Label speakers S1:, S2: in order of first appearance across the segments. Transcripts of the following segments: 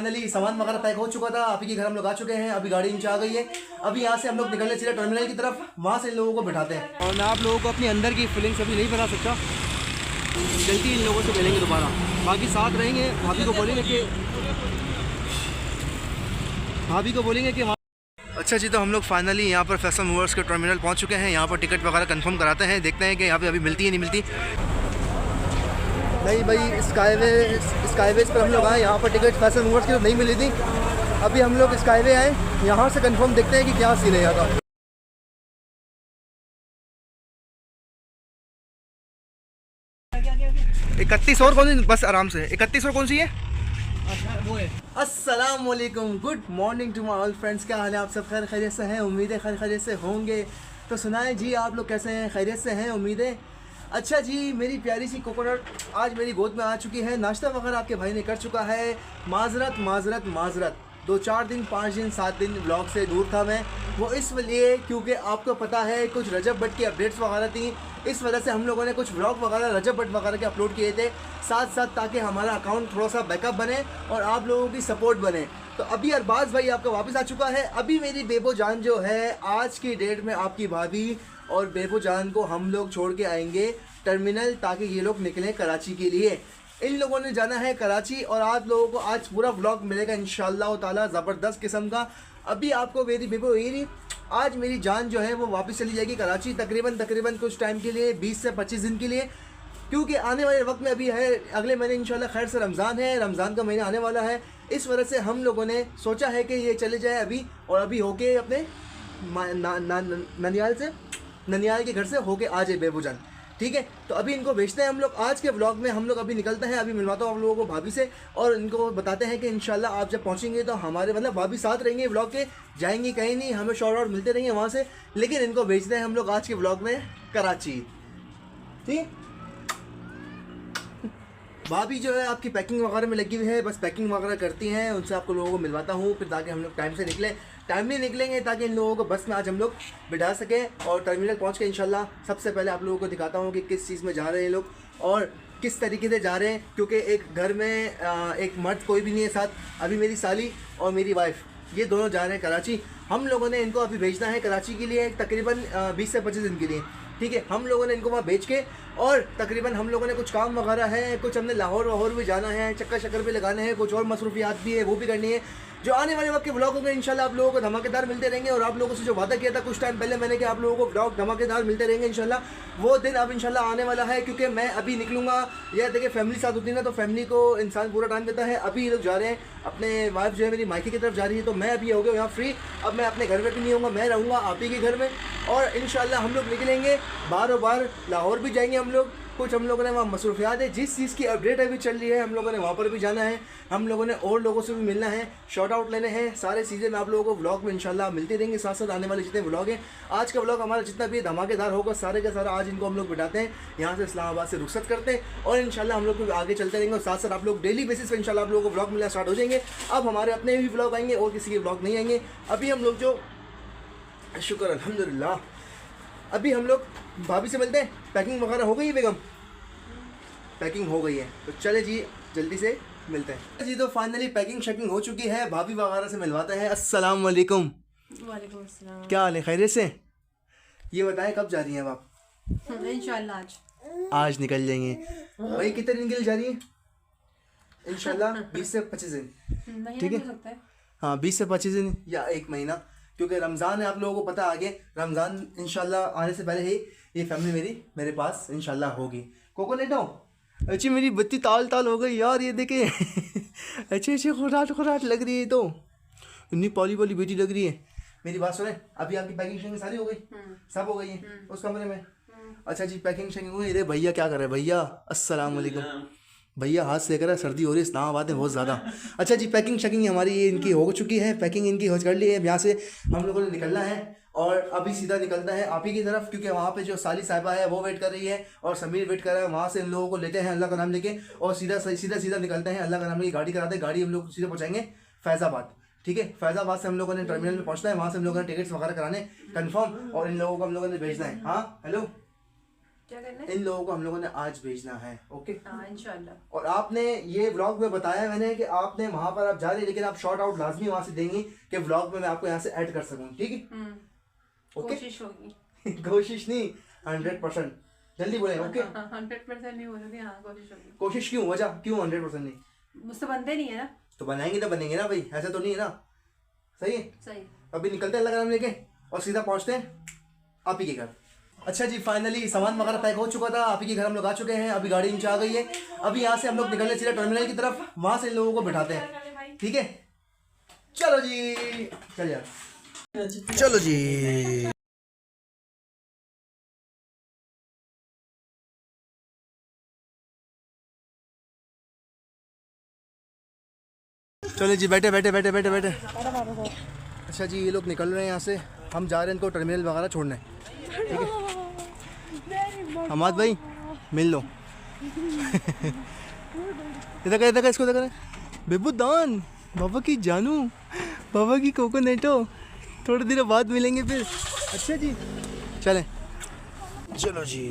S1: Finally सामान वगैरह pack हो चुका था, आप ही के घर हम लोग आ चुके हैं। अभी गाड़ी नीचे आ गई है। अभी यहाँ से हम लोग निकलने सीधे टर्मिनल की तरफ, वहाँ से इन लोगों को बिठाते हैं। और मैं आप लोगों को अपनी अंदर की फीलिंग्स अभी नहीं बता सकता, जल्दी इन लोगों से मिलेंगे दोबारा, बाकी साथ रहेंगे। भाभी को बोलेंगे कि अच्छा जी, तो हम लोग फाइनली यहाँ पर फैसल मूवर्स के टर्मिनल पहुँच चुके हैं। यहाँ पर टिकट वगैरह कंफर्म कराते हैं, देखते हैं कि यहाँ पे अभी मिलती है नहीं मिलती। नहीं भाई, स्काईवेज पर हम लोग आए, यहाँ पर टिकट फैसल मूवर्स की तो नहीं मिली थी। अभी हम लोग स्काईवे आए, यहाँ से कंफर्म देखते हैं कि क्या सीन है यहाँ का। 31 और कौन सी, बस आराम से 31 और कौन सी है? वो है। अस्सलाम वालेकुम, good morning to my all friends. क्या हाल है? आप सब खैर खैरियत से हैं? उम्मीद है खैर खैरियत से होंगे। तो सुनाएं जी, आप लोग कैसे हैं? खैरियत से हैं उम्मीद है। अच्छा जी, मेरी प्यारी सी कोकोनट आज मेरी गोद में आ चुकी है। नाश्ता वगैरह आपके भाई ने कर चुका है। माजरत 2-4 दिन 5 दिन 7 दिन व्लॉग से दूर था मैं, वो इसलिए क्योंकि आपको पता है कुछ रजब भट्ट की अपडेट्स वगैरह थी, इस वजह से हम लोगों ने कुछ व्लॉग वगैरह रजब भट्ट वगैरह के अपलोड किए थे साथ साथ, ताकि हमारा अकाउंट थोड़ा सा बैकअप बने और आप लोगों की सपोर्ट बने। तो अभी अरबाज भाई आपका वापस आ चुका है। अभी मेरी बेबो जान जो है, आज की डेट में आपकी भाभी और बेबो जान को हम लोग छोड़ के आएंगे टर्मिनल, ताकि ये लोग निकलें कराची के लिए। इन लोगों ने जाना है कराची और आप लोगों को आज पूरा व्लॉग मिलेगा इंशाल्लाह ताला, ज़बरदस्त किस्म का। अभी आपको मेरी बेबो यही, आज मेरी जान जो है वो वापस चली जाएगी कराची, तकरीबन कुछ टाइम के लिए, 20 से 25 दिन के लिए, क्योंकि आने वाले वक्त में अभी है, अगले महीने इंशाल्लाह खैर से रमज़ान है, रमज़ान का महीना आने वाला है। इस वजह से हम लोगों ने सोचा है कि ये चले जाए अभी, और अभी होके अपने ननियाल के घर से होके आ जाए बेबो जान, ठीक है। तो अभी इनको भेजते हैं हम लोग। आज के व्लॉग में हम लोग अभी निकलते हैं, अभी मिलवाता हूँ आप लोगों को भाभी से, और इनको बताते हैं कि इंशाल्लाह आप जब पहुँचेंगे तो हमारे मतलब भाभी साथ रहेंगे व्लॉग के, जाएंगी कहीं नहीं, हमें शॉर्ट आउट मिलते रहेंगे वहाँ से, लेकिन इनको भेजते हैं हम लोग आज के व्लॉग में कराची, ठीक। भाभी जो है आपकी पैकिंग वगैरह में लगी हुई है, बस पैकिंग वगैरह करती हैं, उनसे आपको लोगों को मिलवाता हूँ फिर, ताकि हम लोग टाइम से निकले। टाइम नहीं निकलेंगे ताकि इन लोगों को बस में आज हम लोग बिठा सकें और टर्मिनल पहुँच के इंशाल्लाह सबसे पहले आप लोगों को दिखाता हूँ कि किस चीज़ में जा रहे हैं लोग और किस तरीके से जा रहे हैं, क्योंकि एक घर में एक मर्द कोई भी नहीं है साथ। अभी मेरी साली और मेरी वाइफ ये दोनों जा रहे हैं कराची। हम लोगों ने इनको अभी भेजना है कराची के लिए तकरीबन 20 से 25 दिन के लिए, ठीक है। हम लोगों ने इनको वहाँ भेज के, और तकरीबन हम लोगों ने कुछ काम वगैरह है, कुछ हमने लाहौर भी जाना है, चक्कर शक्कर भी लगाने हैं, कुछ और मसरूफियात भी है वो भी करनी है, जो आने वाले वक्त के व्लॉगों में इंशाल्लाह आप लोगों को धमाकेदार मिलते रहेंगे। और आप लोगों से जो वादा किया था कुछ टाइम पहले मैंने कि आप लोगों को व्लॉग धमाकेदार मिलते रहेंगे इंशाल्लाह, वो दिन अब इंशाल्लाह आने वाला है। क्योंकि मैं अभी निकलूँगा, यह देखिए फैमिली साथ होती है ना, तो फैमिली को इंसान पूरा टाइम देता है। अभी ये लोग जा रहे हैं, अपने वाइफ जो है मेरी मायके की तरफ जा रही है, तो मैं अभी हो गया यहाँ फ्री। अब मैं अपने घर में भी नहीं होऊंगा, मैं रहूँगा आप ही के घर में, और इंशाल्लाह हम लोग निकलेंगे बार लाहौर भी जाएंगे हम लोग। कुछ हम लोगों ने वहाँ मसरूफियात है, जिस चीज़ की अपडेट अभी चल रही है हम लोगों ने वहाँ पर भी जाना है, हम लोगों ने और लोगों से भी मिलना है, शॉर्ट आउट लेने हैं, सारे चीज़ें मैं आप लोगों को व्लॉग में इंशाल्लाह मिलते रहेंगे। साथ साथ आने वाले जितने व्लॉग हैं, आज का व्लॉग हमारा जितना भी धमाकेदार होगा सारे का सारा आज इनको हम लोग बिठाते हैं, यहाँ से इस्लामाबाद से रुखसत करते हैं, और इंशाल्लाह हम लोग आगे चलते रहेंगे। और साथ साथ आप लोग डेली बेसिस पर इंशाल्लाह आप लोगों को व्लॉग मिलना स्टार्ट हो जाएंगे। अब हमारे अपने भी व्लॉग आएंगे और किसी के व्लॉग नहीं आएंगे। अभी हम लोग जो शुक्र अल्हम्दुलिल्लाह, अभी हम लोग भाभी से मिलते हैं। पैकिंग वगैरह हो गई है बेगम? पैकिंग हो गई है, तो चले जी जल्दी से मिलते हैं जी। तो फाइनली पैकिंग शैकिंग हो चुकी है, भाभी वगैरह से मिलवाते हैं। अस्सलाम वालेकुम।
S2: वालेकुम अस्सलाम।
S1: क्या हाल है? खैरियत से? ये बताएं कब जा रही हैं आप?
S2: इंशाल्लाह
S1: आज निकल जाएंगे भाई। कितने दिन के लिए जा रही हैं? इंशाल्लाह 20 से 25 दिन, ठीक है। हाँ 20 से 25 दिन या 1 महीना, क्योंकि रमज़ान है, आप लोगों को पता आगे रमज़ान इंशाल्लाह आने से पहले ही ये फैमिली मेरे पास इंशाल्लाह होगी। कोकोनट हो? अच्छी मेरी बत्ती ताल हो गई यार, ये देखे अच्छे खुराट लग रही है, तो इतनी पॉली वाली बेटी लग रही है। मेरी बात सुने, अभी आपकी पैकिंग शैकिंग सारी हो गई? सब हो गई है उस कमरे में? अच्छा जी, पैकिंग शैकिंग हुई। अरे भैया क्या कर रहे हैं? भैया अस्सलाम वालेकुम। भैया हाथ से कर, सर्दी हो रही है इस्लामाबाद में बहुत ज़्यादा। अच्छा जी, पैकिंग शैकिंग हमारी ये इनकी हो चुकी है, पैकिंग इनकी हो कर ली है। यहाँ से हम लोगों ने निकलना है और अभी सीधा निकलता है आप ही की तरफ, क्योंकि वहाँ पे जो साली साहिबा है वो वेट कर रही है और समीर वेट कर रहा है। वहाँ से इन लोगों को लेते हैं अल्लाह का नाम लेके, और सीधा निकलते हैं अल्लाह का नाम लेके, गाड़ी कराते हैं। गाड़ी हम लोग सीधे पहुँचाएंगे फैज़ाबाद, ठीक है। फैज़ाबाद से हम लोगों ने टर्मिनल में पहुँचना है, वहाँ से हम लोगों ने टिकट्स वगैरह कराने कन्फर्म, और इन लोगों को हम लोगों ने भेजना है। हाँ हेलो,
S2: क्या करना है?
S1: इन लोगों को हम लोगों ने आज भेजना है। ओके
S2: हाँ इंशाल्लाह।
S1: और आपने ये व्लॉग में बताया मैंने कि आपने वहां पर आप जा रहे हैं, लेकिन आप शॉर्ट आउट लाजमी वहां से देंगी कि व्लॉग में मैं आपको यहाँ से ऐड कर सकूँ। ठीक है ओके
S2: कोशिश होगी।
S1: कोशिश नहीं 100%। जल्दी बोले ओके।
S2: 100% नहीं बोलोगे। हाँ कोशिश होगी।
S1: कोशिश क्यों, वजह क्यों 100% नहीं?
S2: मुझसे बनते नहीं है ना।
S1: तो बनाएंगे तो बनेंगे ना भाई, ऐसा तो नहीं है ना। सही है।
S2: सही।
S1: अभी निकलते हैं अल्लाह का नाम लेके और सीधा पहुंचते हैं आप ही के घर। अच्छा जी फाइनली सामान वगैरह पैक हो चुका था, आप ही के घर हम लोग आ चुके हैं। अभी गाड़ी नीचे आ गई है। अभी यहाँ से हम लोग निकलने सीधा टर्मिनल की तरफ, वहां से इन लोगों को बिठाते हैं। ठीक है चलो जी, चल यार चलो जी। चलो जी बैठे बैठे बैठे बैठे बैठे। अच्छा जी ये लोग निकल रहे हैं यहाँ से, हम जा रहे हैं इनको टर्मिनल वगैरह छोड़ने। ठीक है हमाद भाई मिल लो। इधर इसको इधर बेबू दान, बाबा की जानू, बाबा की कोकोनेटो। थोड़ी देर बाद मिलेंगे फिर। अच्छा जी चलें। चलो जी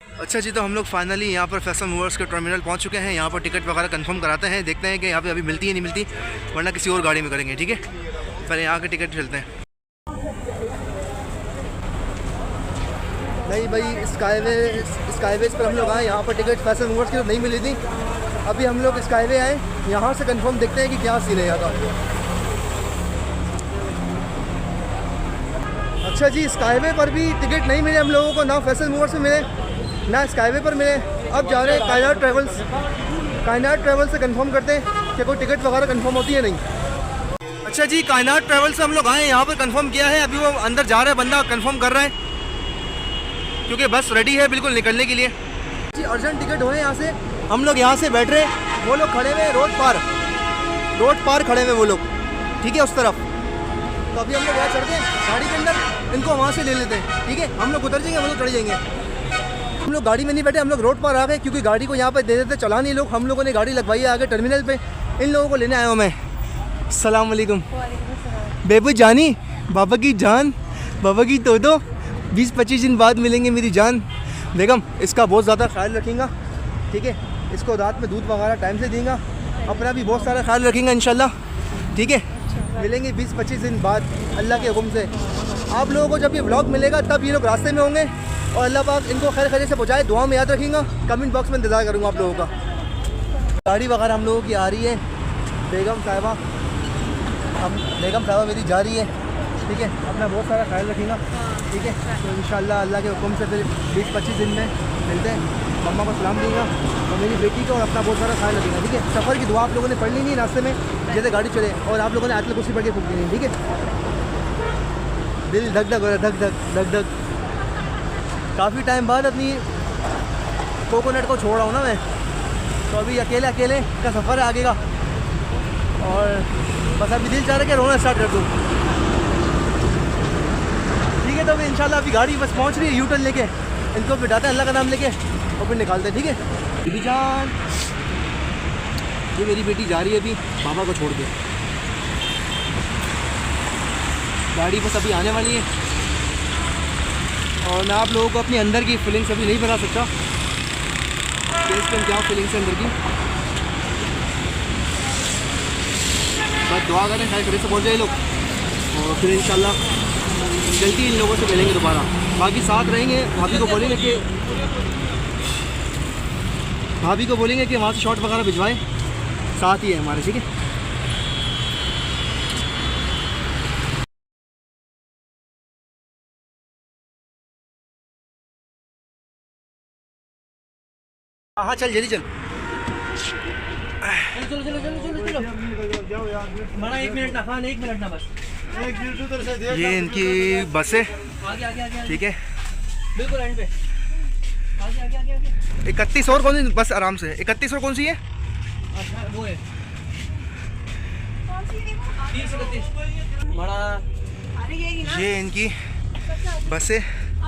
S1: अच्छा जी तो हम लोग फाइनली यहाँ पर फैसल मूवर्स के टर्मिनल पहुँच चुके हैं। यहाँ पर टिकट वगैरह कंफर्म कराते हैं, देखते हैं कि यहाँ पे अभी मिलती है नहीं मिलती, वरना किसी और गाड़ी में करेंगे। ठीक है पहले यहाँ के टिकट चलते हैं। नहीं भाई स्काईवेज पर हम लोग आए, यहाँ पर टिकट फैसल मूवर्स की नहीं मिली थी। अभी हम लोग स्काईवे आए, यहाँ से कंफर्म देखते हैं कि क्या सीन है यहाँ का। अच्छा जी स्काईवे पर भी टिकट नहीं मिले हम लोगों को, ना फैसल मूवर्स में मिले ना स्काईवे पर मिले। अब जा रहे हैं कायनात ट्रैवल्स से कंफर्म करते हैं कि कोई टिकट वगैरह कंफर्म होती है नहीं। अच्छा जी कायनात ट्रैवल्स से हम लोग आए, यहाँ पर कंफर्म किया है। अभी वो अंदर जा रहा है बंदा, कंफर्म कर रहा है क्योंकि बस रेडी है बिल्कुल निकलने के लिए। जी अर्जेंट टिकट हुए यहाँ से, हम लोग यहाँ से बैठ रहे हैं, वो लोग खड़े हुए रोड पार खड़े हुए वो लोग। ठीक है उस तरफ। तो अभी हम लोग यहाँ चढ़ते हैं गाड़ी के अंदर, इनको वहाँ से ले लेते हैं। ठीक है हम लोग उतर जाएंगे, हम लोग चढ़ जाएंगे। हम लोग गाड़ी में नहीं बैठे, हम लोग रोड पर आ गए क्योंकि गाड़ी को यहाँ पे दे देते चला नहीं लोग। हम लोगों ने गाड़ी लगवाई है आगे टर्मिनल पे, इन लोगों को लेने आया हूँ मैं। अस्सलाम वालेकुम बेबू जानी, बाबा की जान, बाबा की तो 20-25 दिन बाद मिलेंगे मेरी जान। बेगम इसका बहुत ज़्यादा ख्याल रखेंगे। ठीक है इसको रात में दूध वगैरह टाइम से देंगे, अपना भी बहुत सारा ख्याल रखेंगे इंशाल्लाह। ठीक है मिलेंगे 20-25 दिन बाद अल्लाह के हुक्म से। आप लोगों को जब ये व्लॉग मिलेगा तब ये लोग रास्ते में होंगे और अल्लाह पाक इनको खैर खैरियत से पहुँचाए, दुआ में याद रखेंगे। कमेंट बॉक्स में इंतज़ार करूँगा आप लोगों का। गाड़ी वगैरह हम लोगों की आ रही है, बेगम साहिबा मेरी जा रही है। ठीक है अपना बहुत सारा ख्याल रखेंगे। ठीक है तो इंशाल्लाह अल्लाह के हुक्म से फिर 20-25 दिन में मिलते हैं। मम्मा को सलाम दूँगा और मेरी बेटी को, और अपना बहुत सारा ख्याल रखेंगे। ठीक है सफ़र की दुआ आप लोगों ने पढ़ ली नहीं रास्ते में जैसे गाड़ी चले, और आप लोगों ने आयतुल कुर्सी पढ़ के फूक ली नहीं। ठीक है दिल धक धक हो रहा है, धक धक। काफ़ी टाइम बाद अपनी कोकोनट को छोड़ रहा हूँ ना मैं, तो अभी अकेले का सफ़र है आगे का, और बस अभी दिल चाह रहा है कि रोना स्टार्ट कर दूँ। ठीक है तो अभी इंशाल्लाह अभी गाड़ी बस पहुँच रही है, यू टर्न लेके इनको बिठाते हैं अल्लाह का नाम लेके और फिर निकालते हैं। ठीक है बेबी जान, ये मेरी बेटी जा रही है अभी बाबा को छोड़ के। गाड़ी बस अभी आने वाली है और मैं आप लोगों को अपने अंदर की फीलिंग्स अभी नहीं बता सकता कि इस टाइम क्या फीलिंग्स है अंदर की। बस दुआ करें खैर खैरियत से पहुँच जाए लोग, और फिर इंशाल्लाह जल्दी इन लोगों से मिलेंगे दोबारा। बाकी साथ रहेंगे, भाभी को बोलेंगे कि वहाँ से शॉट वगैरह भिजवाएं, साथ ही है हमारे। ठीक है हाँ चल जल्दी चल। चलो
S2: बड़ा 1 मिनट ना, हाँ 1 मिनट ना बस।
S1: ये इनकी बस है।
S2: आगे
S1: ठीक है
S2: बिल्कुल एंड पे। आगे
S1: 31 और कौन सी बस आराम से 31 और कौन सी है?
S2: अच्छा वो है 30-31 बड़ा।
S1: ये इनकी बस है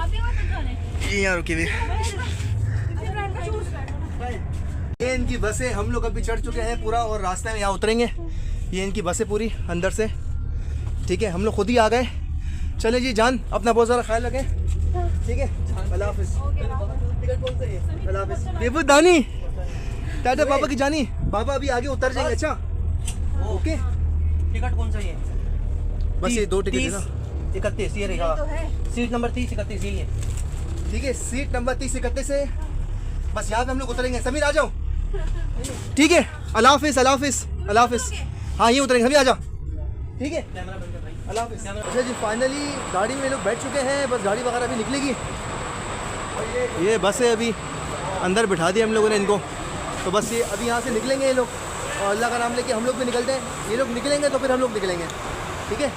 S1: ये यहाँ रुकी हुई। ये इनकी बसें, हम लोग अभी चढ़ चुके हैं पूरा और रास्ते में यहाँ उतरेंगे। ये इनकी बसें पूरी अंदर से, ठीक है। हम लोग खुद ही आ गए। चले जी जान, अपना बहुत सारा ख्याल रखें, ठीक है। अल्लाह हाफिज़। अल्लाह हाफिज़। बेबू दानी टाटा पापा की जानी। बाबा अभी आगे उतर जाएंगे। अच्छा ओके।
S2: टिकट कौन सा है?
S1: बस ये 2 टिकट है ना।
S2: 31 ये रहेगा, सीट नंबर 30 31 यही है,
S1: ठीक है। सीट नंबर 30 31 है। बस यहाँ पे हम लोग उतरेंगे। समीर आ जाओ, ठीक है। अल्लाह हाफिज़। अल्लाह हाफिज़। अल्लाह हाफिज़। हाँ यहीं उतरेंगे। समीर आ जाओ, ठीक है। अल्लाह हाफिज़। अच्छा जी, फाइनली गाड़ी में लोग बैठ चुके हैं। बस गाड़ी वगैरह अभी निकलेगी। ये बस है, अभी अंदर बिठा दिया हम लोगों ने इनको। तो बस ये अभी यहाँ से निकलेंगे ये लोग, और अल्लाह का नाम लेके हम लोग भी निकलते हैं। ये लोग निकलेंगे तो फिर हम लोग निकलेंगे, ठीक है।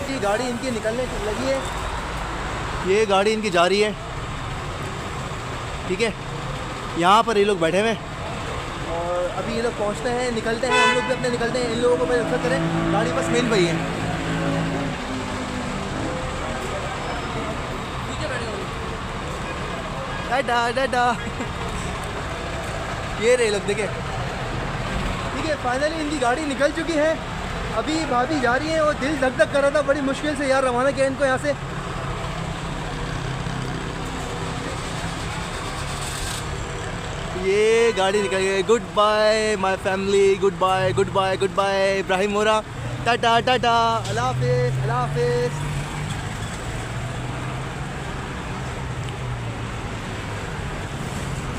S1: ये गाड़ी इनकी निकलने लगी है। ये गाड़ी इनकी जा रही है, ठीक है। यहाँ पर ये लोग बैठे हुए हैं और अभी ये लोग पहुँचते हैं, निकलते हैं। हम लोग भी अपने निकलते हैं। इन लोगों को पहले रुखसत करें, गाड़ी बस मेन पे ही है। डाडा डाडा ये रहे लोग, देखे, ठीक है। फाइनली इनकी गाड़ी निकल चुकी है। अभी भाभी जा रही है और दिल धक धक कर रहा था, बड़ी मुश्किल से यार रवाना किया इनको यहाँ से। ये गाड़ी निकल गई। Good bye my family, good bye good bye good bye Ibrahim मोरा, टाटा टाटा, अल्लाह हाफिज़ अल्लाह हाफिज़।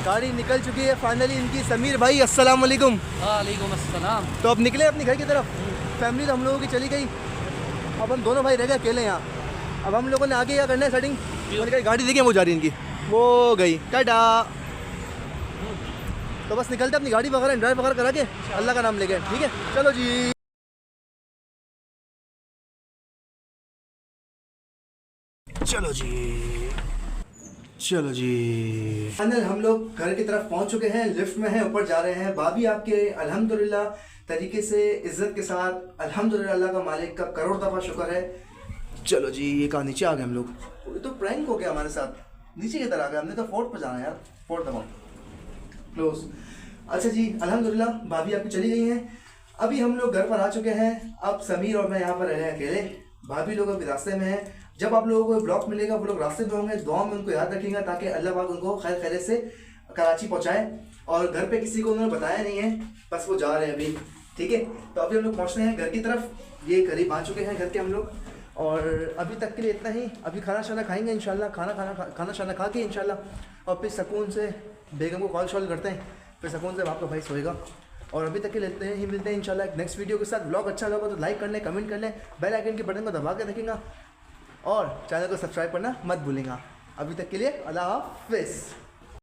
S1: गाड़ी निकल चुकी है फाइनली इनकी। समीर भाई अस्सलाम वालेकुम।
S2: वालेकुम अस्सलाम।
S1: तो अब निकले अपने घर की तरफ। फैमिली तो हम लोगों की चली गई, अब हम दोनों भाई रह गए अकेले यहाँ। अब हम लोगों ने आगे क्या करना है सेटिंग। गाड़ी देखिए वो जा रही इनकी, वो गई, टाटा। तो बस निकलते अपनी गाड़ी वगैरह ड्राइव वगैरह करा के अल्लाह का नाम लेके, ठीक है। चलो जी, चलो जी, चलो जी। फाइनल हम लोग घर की तरफ पहुंच चुके हैं। लिफ्ट में हैं, ऊपर जा रहे हैं। भाभी आपके अल्हम्दुलिल्लाह तरीके से इज्जत के साथ, अल्हम्दुलिल्लाह अल्लाह का मालिक का करोड़ दफ़ा शुक्र है। चलो जी, ये कहाँ नीचे आ गए हम लोग। ये तो प्रैंक हो गया हमारे साथ। नीचे किधर आ गए, हमने तो फोर्थ पर जाना है यार। फोर्थ दबाओ, क्लोज। अच्छा जी, अल्हम्दुलिल्लाह भाभी आपकी चली गई हैं। अभी हम लोग घर पर आ चुके हैं। अब समीर और मैं यहाँ पर रह रहे हैं अकेले। भाभी लोग अभी रास्ते में हैं। जब आप लोगों को ब्लॉग मिलेगा वो लोग रास्ते में होंगे। दुआ में उनको याद रखेंगे ताकि अल्लाह पाक उनको खैर खैरियत से कराची पहुँचाए। और घर पे किसी को उन्होंने बताया नहीं है, बस वो जा रहे हैं अभी, ठीक है। तो अभी हम लोग पहुँचते हैं घर की तरफ। ये करीब आ चुके हैं घर के हम लोग। और अभी तक के लिए इतना ही। अभी खाना शाना खाएंगे इंशाल्लाह, खाना शाना खा के इंशाल्लाह, और फिर सुकून से बेगम को कॉल शॉल करते हैं, फिर सुकून से आपका भाई सोएगा। और अभी तक के लेते हैं ही, मिलते हैं इंशाल्लाह एक नेक्स्ट वीडियो के साथ। व्लॉग अच्छा लगा तो लाइक कर लें, कमेंट कर लें, बेल आइकन के बटन को दबा के रखेंगे और चैनल को सब्सक्राइब करना मत भूलेंगे। अभी तक के लिए अल्लाह हाफिज़।